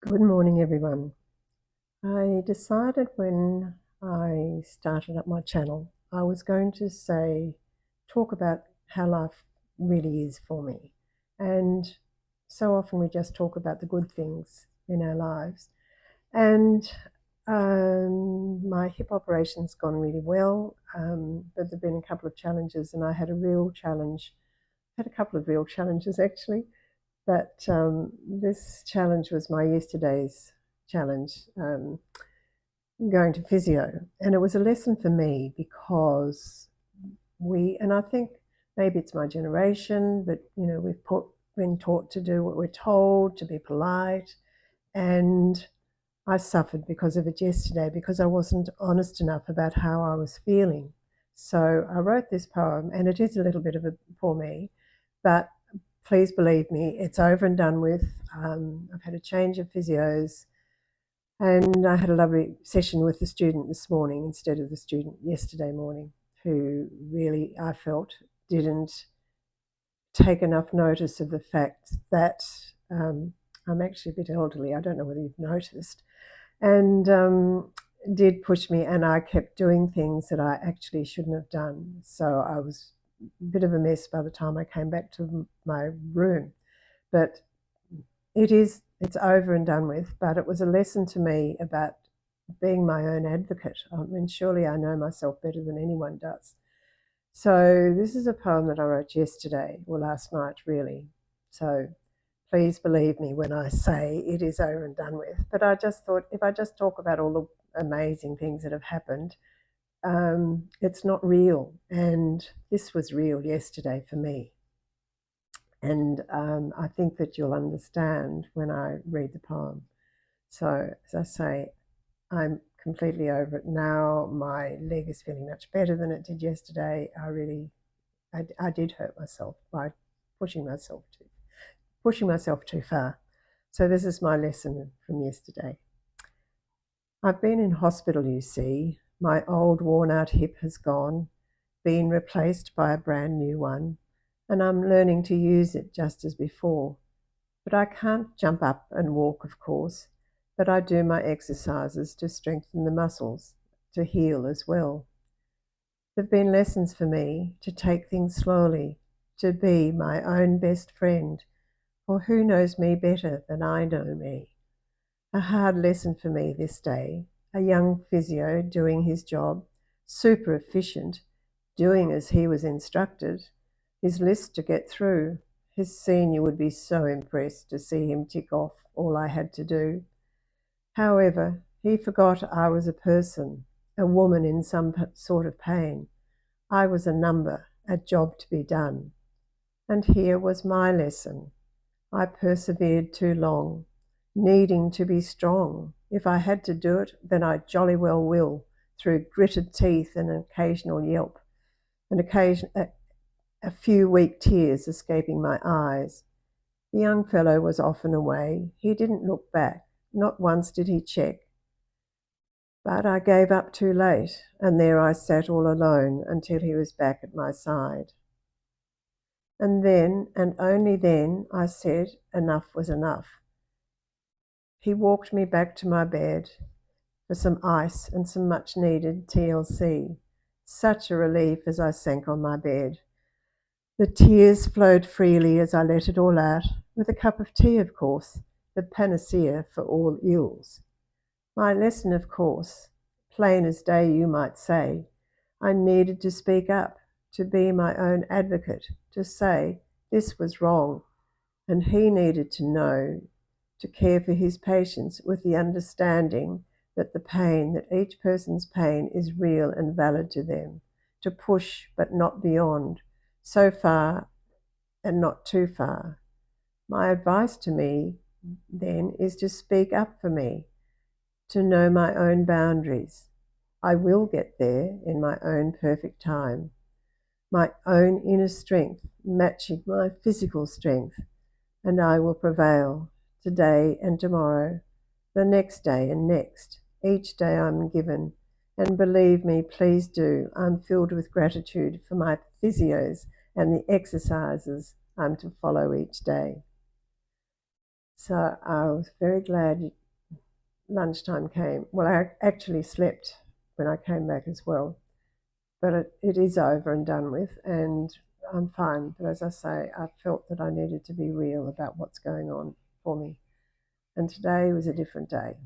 Good morning, everyone. I decided when I started up my channel, I was going to talk about how life really is for me. And so often we just talk about the good things in our lives. And my hip operation's gone really well, but there've been a couple of challenges, and I had a real challenge. Had a couple of real challenges actually. But this challenge was my yesterday's challenge, going to physio. And it was a lesson for me because and I think maybe it's my generation, but we've been taught to do what we're told, to be polite. And I suffered because of it yesterday, because I wasn't honest enough about how I was feeling. So I wrote this poem, and it is a little bit of a poor me, but please believe me, it's over and done with. I've had a change of physios, and I had a lovely session with the student this morning instead of the student yesterday morning, who really, I felt, didn't take enough notice of the fact that I'm actually a bit elderly. I don't know whether you've noticed. And did push me, and I kept doing things that I actually shouldn't have done. So I was a bit of a mess by the time I came back to my room. But it's over and done with, but it was a lesson to me about being my own advocate. I mean, surely I know myself better than anyone does. So this is a poem that I wrote yesterday, or last night really. So please believe me when I say it is over and done with. But I just thought, if I just talk about all the amazing things that have happened, it's not real. And this was real yesterday for me. And I think that you'll understand when I read the poem. So, as I say, I'm completely over it now. My leg is feeling much better than it did yesterday. I did hurt myself by pushing myself too far. So this is my lesson from yesterday. I've been in hospital, you see. My old worn-out hip has gone, been replaced by a brand new one, and I'm learning to use it just as before. But I can't jump up and walk, of course, but I do my exercises to strengthen the muscles, to heal as well. There've been lessons for me to take things slowly, to be my own best friend, for who knows me better than I know me? A hard lesson for me this day, a young physio doing his job, super efficient, doing as he was instructed, his list to get through. His senior would be so impressed to see him tick off all I had to do. However, he forgot I was a person, a woman in some sort of pain. I was a number, a job to be done. And here was my lesson. I persevered too long, needing to be strong. If I had to do it, then I jolly well will, through gritted teeth and an occasional yelp, and a few weak tears escaping my eyes. The young fellow was off and away. He didn't look back. Not once did he check. But I gave up too late, and there I sat all alone until he was back at my side. And then, and only then, I said enough was enough. He walked me back to my bed for some ice and some much needed TLC. Such a relief as I sank on my bed. The tears flowed freely as I let it all out, with a cup of tea, of course, the panacea for all ills. My lesson, of course, plain as day you might say, I needed to speak up, to be my own advocate, to say this was wrong, and he needed to know, to care for his patients with the understanding that that each person's pain is real and valid to them, to push but not beyond, so far and not too far. My advice to me then is to speak up for me, to know my own boundaries. I will get there in my own perfect time, my own inner strength matching my physical strength, and I will prevail today and tomorrow, the next day and next, each day I'm given. And believe me, please do, I'm filled with gratitude for my physios and the exercises I'm to follow each day. So I was very glad lunchtime came. Well, I actually slept when I came back as well, but it is over and done with, and I'm fine. But as I say, I felt that I needed to be real about what's going on for me. And today was a different day.